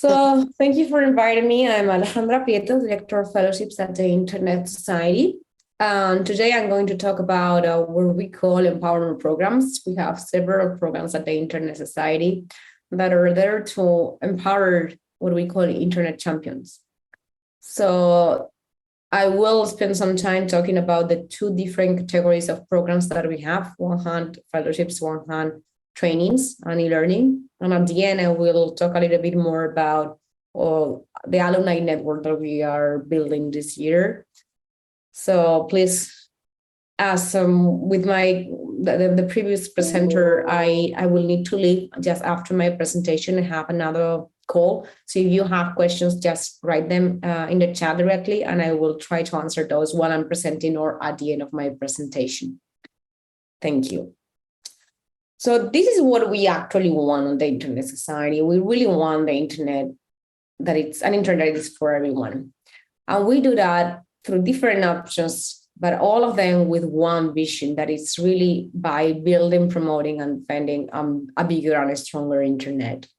So thank you for inviting me. I'm Alejandra Prieto, Director of Fellowships at the Internet Society. And today I'm going to talk about what we call empowerment programs. We have several programs at the Internet Society that are there to empower what we call Internet champions. So I will spend some time talking about the two different categories of programs that we have, one hand fellowships, one hand trainings and e-learning. And at the end, I will talk a little bit more about the alumni network that we are building this year. So please, as with the previous presenter, I will need to leave just after my presentation and have another call. So if you have questions, just write them in the chat directly, and I will try to answer those while I'm presenting or at the end of my presentation. Thank you. So this is what we actually want on the Internet Society. We really want the Internet, that it's an Internet that is for everyone. And we do that through different options, but all of them with one vision, that is really by building, promoting, and defending a bigger and a stronger Internet.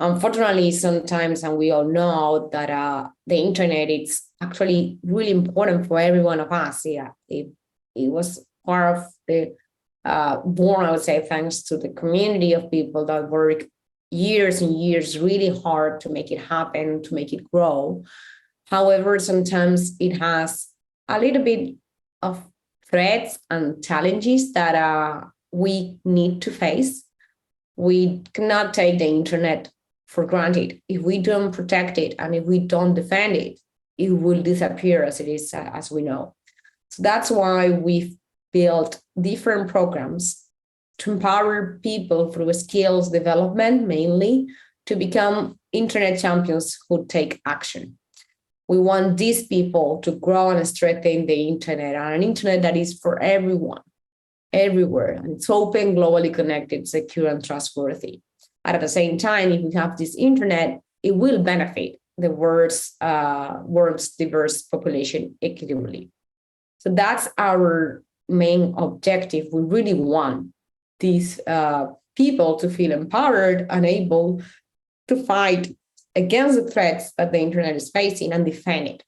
Unfortunately, sometimes, and we all know that the Internet is actually really important for every one of us. Yeah, it was part of the born, I would say, thanks to the community of people that work years and years really hard to make it happen, to make it grow. However, sometimes it has a little bit of threats and challenges that we need to face. We cannot take the Internet for granted. If we don't protect it and if we don't defend it, it will disappear as it is, as we know. So that's why we've built different programs to empower people through skills development, mainly to become Internet champions who take action. We want these people to grow and strengthen the Internet, and an Internet that is for everyone, everywhere. And it's open, globally connected, secure, and trustworthy. And at the same time, if we have this Internet, it will benefit the world's diverse population equitably. So that's our main objective. We really want these people to feel empowered and able to fight against the threats that the Internet is facing and defend it.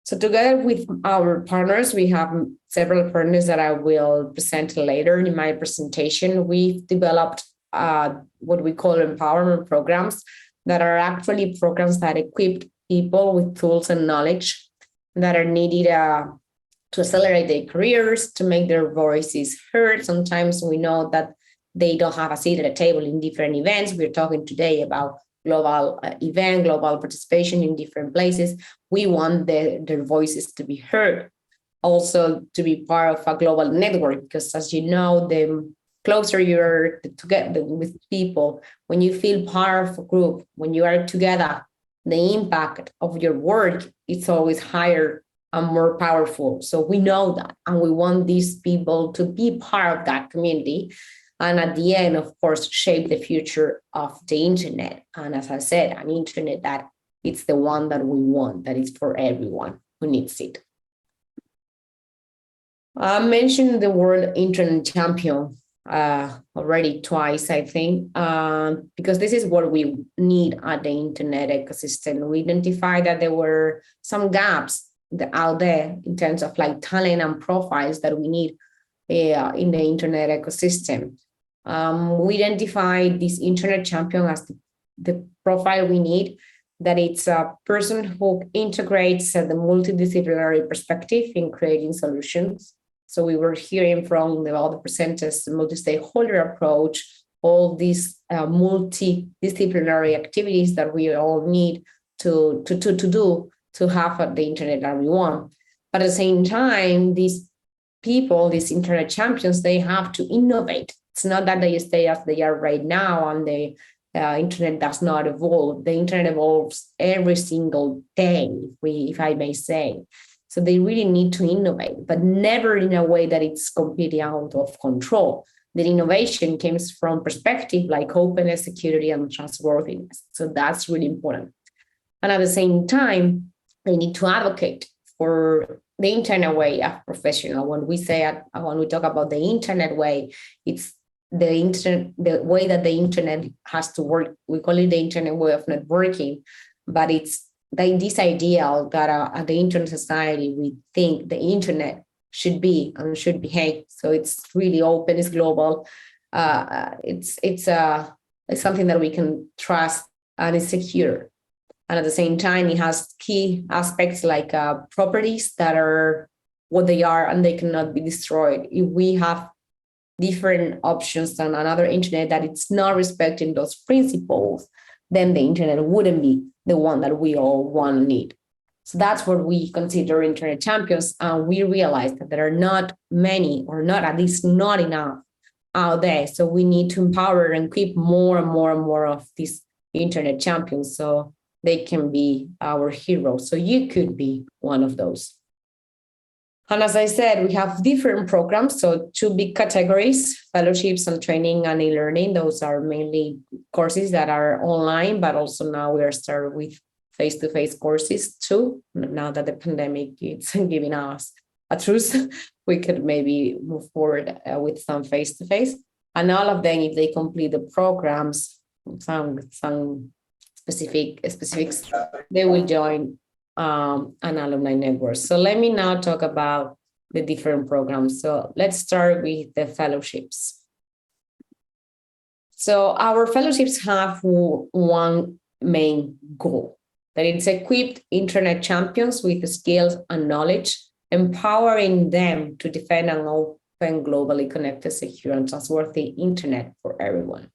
So together with our partners, we have several partners that I will present later in my presentation. We've developed what we call empowerment programs that are actually programs that equip people with tools and knowledge that are needed to accelerate their careers, to make their voices heard. Sometimes we know that they don't have a seat at a table in different events. We're talking today about global global participation in different places. We want their voices to be heard, also to be part of a global network, because as you know, the closer you're together with people, when you feel part of a group, when you are together, the impact of your work is always higher and more powerful. So we know that, and we want these people to be part of that community. And at the end, of course, shape the future of the Internet. And as I said, an Internet that it's the one that we want, that is for everyone who needs it. I mentioned the word Internet champion already twice, I think, because this is what we need at the Internet ecosystem. We identified that there were some gaps out there in terms of like talent and profiles that we need in the Internet ecosystem. We identified this Internet champion as the profile we need, that it's a person who integrates the multidisciplinary perspective in creating solutions. So we were hearing from the other presenters, the multi-stakeholder approach, all these multidisciplinary activities that we all need to do to have the Internet that we want. But at the same time, these people, these Internet champions, they have to innovate. It's not that they stay as they are right now and the Internet does not evolve. The Internet evolves every single day, if I may say. So they really need to innovate, but never in a way that it's completely out of control. The innovation comes from perspective like openness, security, and trustworthiness. So that's really important. And at the same time, they need to advocate for the Internet way of professional. When we talk about the Internet way, it's the internet, the way that the internet has to work. We call it the internet way of networking, but it's this ideal that at the internet society, we think the internet should be and should behave. So it's really open, it's global. It's something that we can trust and it's secure. And at the same time, it has key aspects like properties that are what they are and they cannot be destroyed. If we have different options than another internet that it's not respecting those principles, then the internet wouldn't be the one that we all want and need. So that's what we consider internet champions. And we realize that there are not many, or not at least not enough out there. So we need to empower and equip more and more and more of these internet champions so they can be our heroes. So you could be one of those. And as I said, we have different programs. So 2 big categories, fellowships and training and e-learning. Those are mainly courses that are online, but also now we are starting with face-to-face courses too. Now that the pandemic is giving us a truce, we could maybe move forward with some face-to-face. And all of them, if they complete the programs, some specifics, they will join an alumni network. So let me now talk about the different programs. So let's start with the fellowships. So our fellowships have one main goal, that it's equipped internet champions with skills and knowledge, empowering them to defend an open, globally connected, secure, and trustworthy internet for everyone.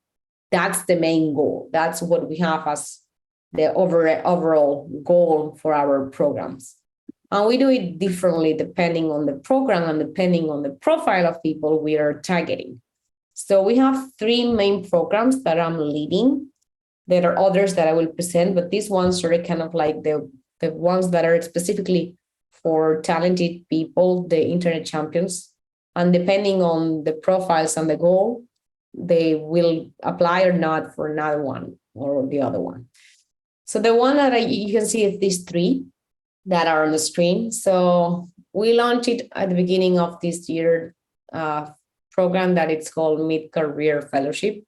That's the main goal. That's what we have as the overall goal for our programs. And we do it differently depending on the program and depending on the profile of people we are targeting. So we have 3 main programs that I'm leading. There are others that I will present, but these ones are kind of like the ones that are specifically for talented people, the internet champions. And depending on the profiles and the goal, they will apply or not for another one or the other one. So the one that you can see is these 3 that are on the screen. So we launched it at the beginning of this year, program that it's called Mid-Career Fellowship.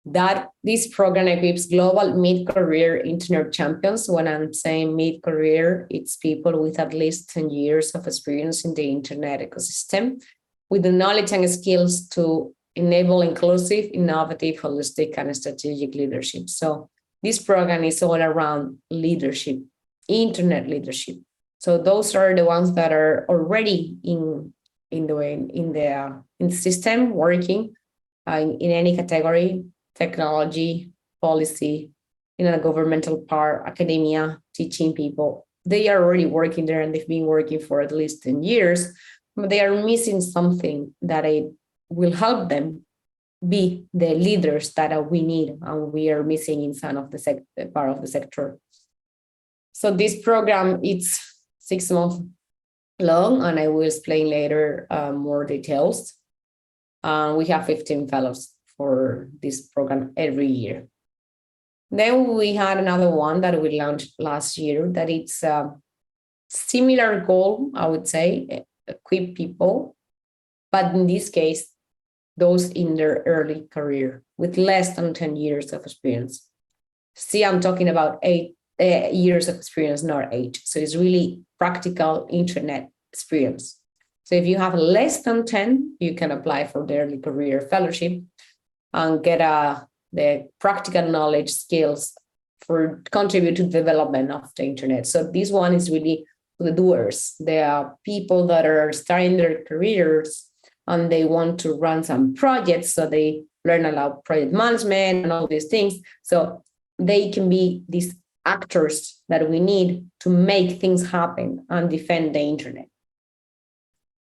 That this program equips global mid-career internet champions. When I'm saying mid-career, it's people with at least 10 years of experience in the internet ecosystem, with the knowledge and skills to enable inclusive, innovative, holistic, and strategic leadership. So this program is all around leadership, internet leadership. So those are the ones that are already in the system working in any category: technology, policy, in a governmental part, academia, teaching people. They are already working there and they've been working for at least 10 years, but they are missing something that it will help them be the leaders that we need, and we are missing in some of the part of the sector. So this program, it's 6 months long, and I will explain later more details. We have 15 fellows for this program every year. Then we had another one that we launched last year that it's a similar goal, I would say, equip people, but in this case, those in their early career with less than 10 years of experience. See, I'm talking about 8 years of experience, not 8. So it's really practical internet experience. So if you have less than 10, you can apply for the early career fellowship and get the practical knowledge skills for contribute to the development of the internet. So this one is really the doers. They are people that are starting their careers and they want to run some projects. So they learn about project management and all these things. So they can be these actors that we need to make things happen and defend the internet.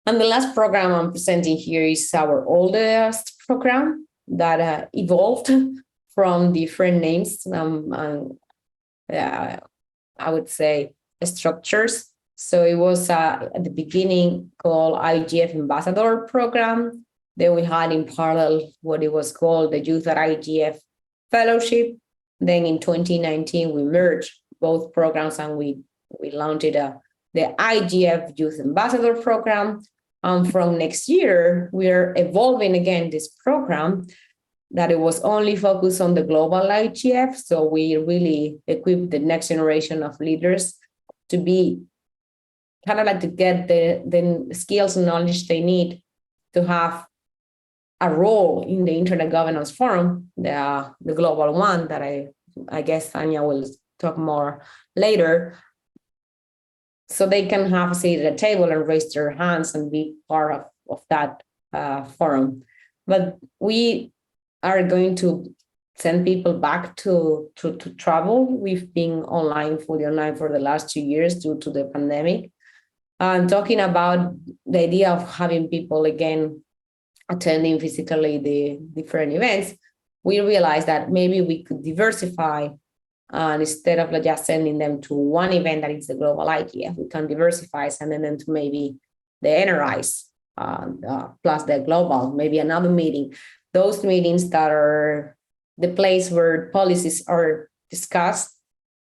And the last program I'm presenting here is our oldest program that evolved from different names, I would say structures. So it was at the beginning called IGF Ambassador Program. Then we had in parallel what it was called the Youth at IGF Fellowship. Then in 2019, we merged both programs and we launched the IGF Youth Ambassador Program. From next year, we are evolving again this program that it was only focused on the global IGF. So we really equip the next generation of leaders to be kind of like to get the skills and knowledge they need to have a role in the Internet Governance Forum, the global one that I guess Anya will talk more later, so they can have a seat at the table and raise their hands and be part of that forum. But we are going to send people back to travel. We've been fully online for the last 2 years due to the pandemic. And talking about the idea of having people again attending physically the different events, we realized that maybe we could diversify, and instead of just sending them to one event that is the global IGF, we can diversify, sending them to maybe the NRIs plus the global, maybe another meeting. Those meetings that are the place where policies are discussed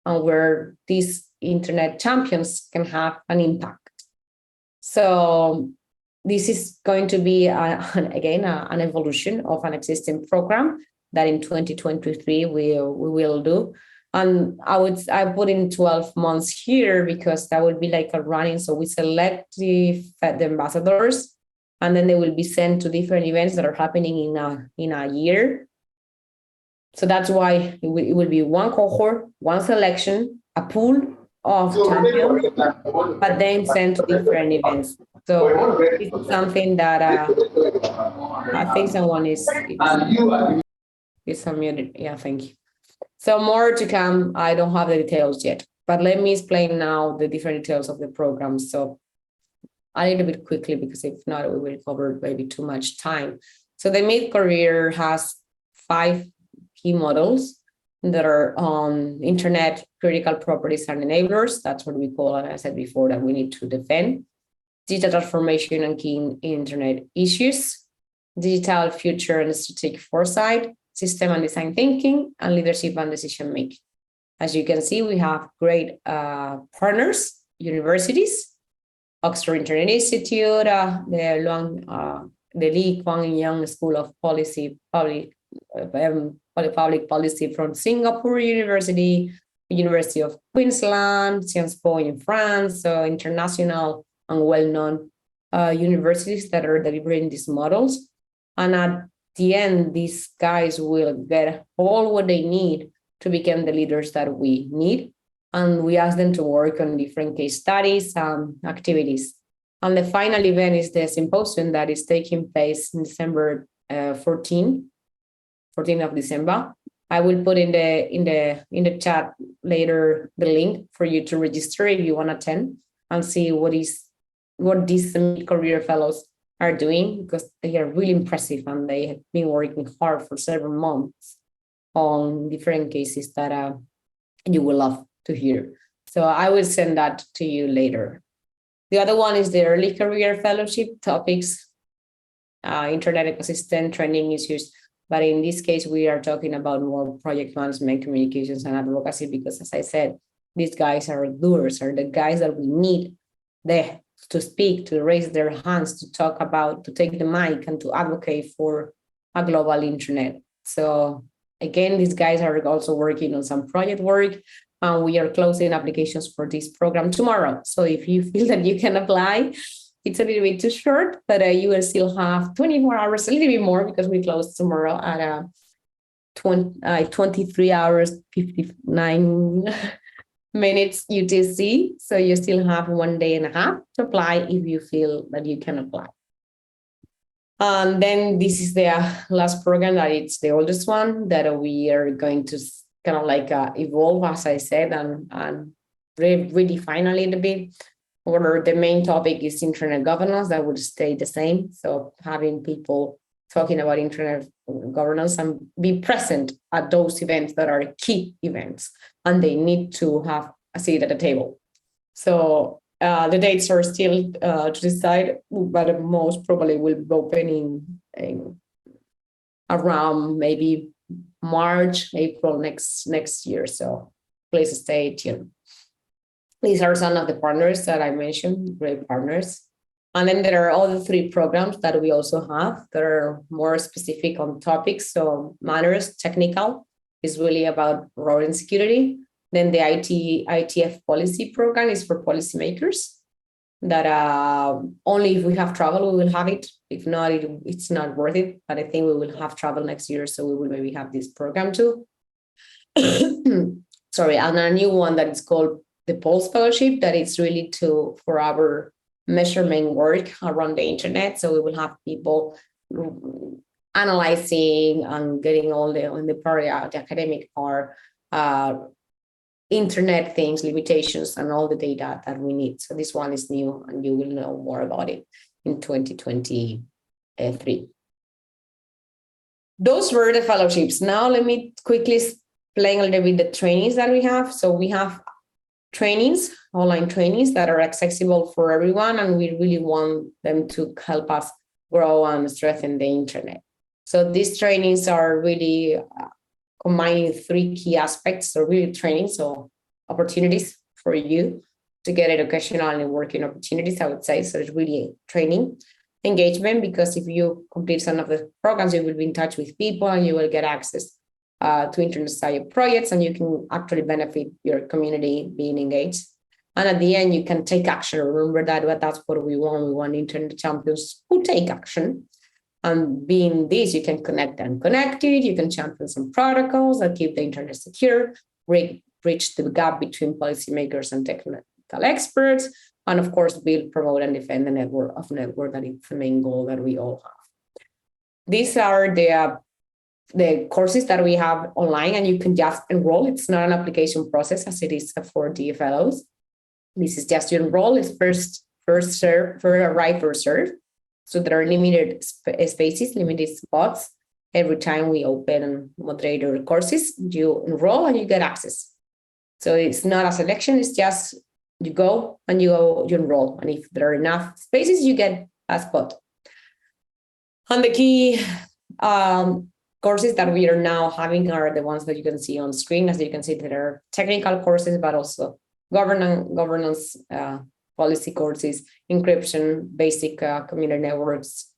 and where these internet champions can have an impact. So this is going to be, again, an evolution of an existing program that in 2023 we will do. And I put in 12 months here because that would be like a running. So we select the ambassadors, and then they will be sent to different events that are happening in a year. So that's why it will be one cohort, one selection, a pool of champions, but then sent to different events. So this is something that I think someone is unmuted. Yeah, thank you. So more to come. I don't have the details yet, but let me explain now the different details of the program. So a little bit quickly, because if not, we will cover maybe too much time. So the mid-career has 5 key models that are on internet critical properties and enablers. That's what we call, and I said before, that we need to defend. Digital transformation and key internet issues, digital future and strategic foresight, system and design thinking, and leadership and decision making. As you can see, we have great partners, universities, Oxford Internet Institute, the Lee Kuan Yew School of Public Policy from Singapore University, University of Queensland, Sciences Po in France, so international and well-known universities that are delivering these models. And at the end, these guys will get all what they need to become the leaders that we need. And we ask them to work on different case studies and activities. And the final event is the symposium that is taking place in December 14th of December. I will put in the chat later the link for you to register if you want to attend and see what these career fellows are doing, because they are really impressive and they have been working hard for several months on different cases that you will love to hear. So I will send that to you later. The other one is the early career fellowship topics, internet ecosystem, trending issues. But in this case, we are talking about more project management, communications, and advocacy, because as I said, these guys are doers, are the guys that we need there to speak, to raise their hands, to talk about, to take the mic and to advocate for a global internet. So again, these guys are also working on some project work, and we are closing applications for this program tomorrow. So if you feel that you can apply, it's a little bit too short, but you will still have 24 hours, a little bit more, because we close tomorrow at 23 hours, 59 minutes UTC. So you still have 1.5 days to apply if you feel that you can apply. And then this is the last program, that it's the oldest one that we are going to kind of like evolve, as I said, and redefine a little bit. Or the main topic is internet governance. That would stay the same. So having people talking about internet governance and be present at those events that are key events, and they need to have a seat at the table. So the dates are still to decide, but most probably will be open in around maybe March, April next year. So please stay tuned. These are some of the partners that I mentioned, great partners. And then there are all the 3 programs that we also have that are more specific on topics. So manners, technical, is really about road and security. Then the ITF policy program is for policymakers that only if we have travel, we will have it. If not, it's not worth it. But I think we will have travel next year. So we will maybe have this program too. Sorry, and a new one that is called the Pulse Fellowship, that is really for our measurement work around the internet. So we will have people analyzing and getting all the part, the academic part, internet things, limitations, and all the data that we need. So this one is new, and you will know more about it in 2023. Those were the fellowships. Now let me quickly explain a little bit the trainings that we have. So we have trainings, online trainings that are accessible for everyone, and we really want them to help us grow and strengthen the internet. So these trainings are really combining 3 key aspects. So really training, so opportunities for you to get educational and working opportunities, I would say. So it's really training. Engagement, because if you complete some of the programs, you will be in touch with people and you will get access to internet society projects, and you can actually benefit your community being engaged. And at the end, you can take action. Remember that, but that's what we want. We want internet champions who take action. And being this, you can connect the unconnected, you can champion some protocols that keep the internet secure, bridge the gap between policymakers and technical experts, and of course, build, promote, and defend the network. That is the main goal that we all have. These are the courses that we have online, and you can just enroll. It's not an application process as it is for the fellows. This is just you enroll. It's first serve, first arrive, first serve. So there are limited spaces, limited spots. Every time we open and moderate our courses, you enroll and you get access. So it's not a selection, it's just you go and you enroll. And if there are enough spaces, you get a spot. And the key courses that we are now having are the ones that you can see on screen. As you can see, there are technical courses, but also governance policy courses, encryption, basic community networks.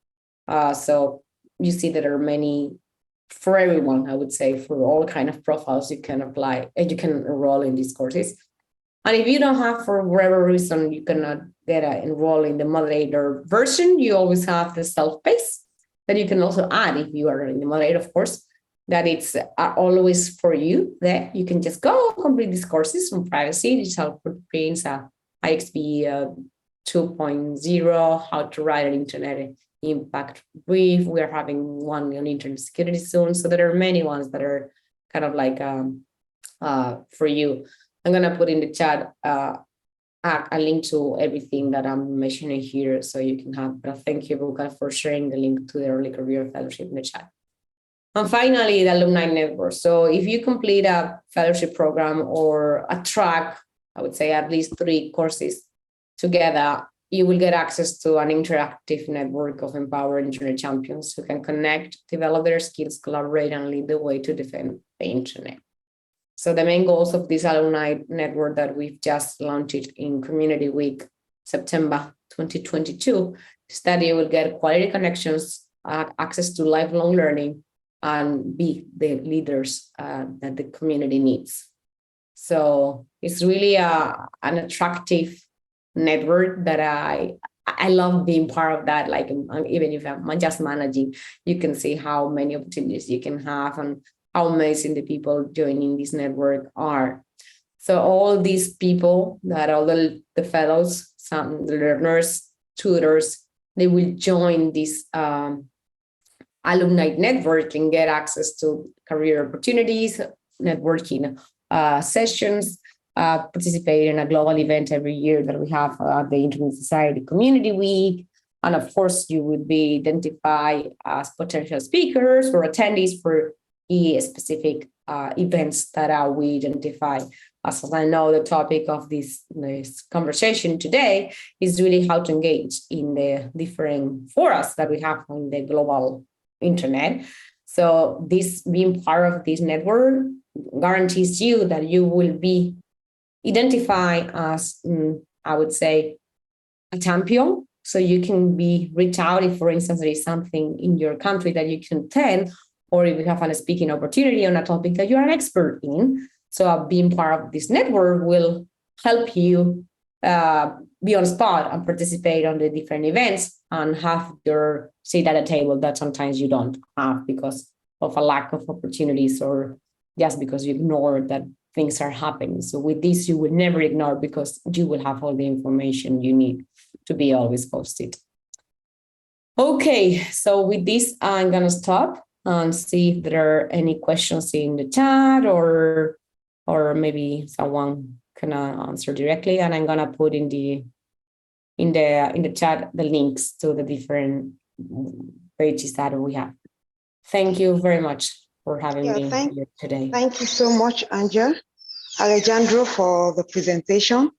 So you see there are many for everyone, I would say, for all kind of profiles you can apply and you can enroll in these courses. And if you don't have, for whatever reason, you cannot get enroll in the moderator version, you always have the self-paced that you can also add if you are in the moderator, of course, that it's always for you, that you can just go complete these courses on privacy, digital footprints, IXP 2.0, how to write an internet impact brief. We're having one on internet security soon. So there are many ones that are kind of like for you. I'm going to put in the chat a link to everything that I'm mentioning here so you can have. But thank you, Buka, for sharing the link to the Early Career Fellowship in the chat. And finally, the alumni network. So if you complete a fellowship program or a track, I would say at least 3 courses together, you will get access to an interactive network of empowered internet champions who can connect, develop their skills, collaborate, and lead the way to defend the internet. So the main goals of this alumni network that we've just launched in Community Week, September 2022, is that you will get quality connections, access to lifelong learning, and be the leaders that the community needs. So it's really an attractive network that I love being part of that. Like even if I'm just managing, you can see how many opportunities you can have and how amazing the people joining this network are. So all these people that all the fellows, some learners, tutors, they will join this alumni network and get access to career opportunities, networking sessions, participate in a global event every year that we have the Internet Society Community Week. And of course, you would be identified as potential speakers or attendees for specific events that we identify. As I know, the topic of this conversation today is really how to engage in the different forums that we have on the global internet. So this being part of this network guarantees you that you will be identified as, I would say, a champion So you can be reached out if, for instance, there is something in your country that you can attend, or if you have a speaking opportunity on a topic that you are an expert in. So being part of this network will help you be on spot and participate on the different events and have your seat at a table that sometimes you don't have because of a lack of opportunities or just because you ignore that things are happening. So with this, you will never ignore because you will have all the information you need to be always posted. Okay, so with this, I'm going to stop and see if there are any questions in the chat or maybe someone can answer directly. And I'm going to put in the chat the links to the different pages that we have. Thank you very much for having me here today. Thank you so much, Anja, Alejandro, for the presentation.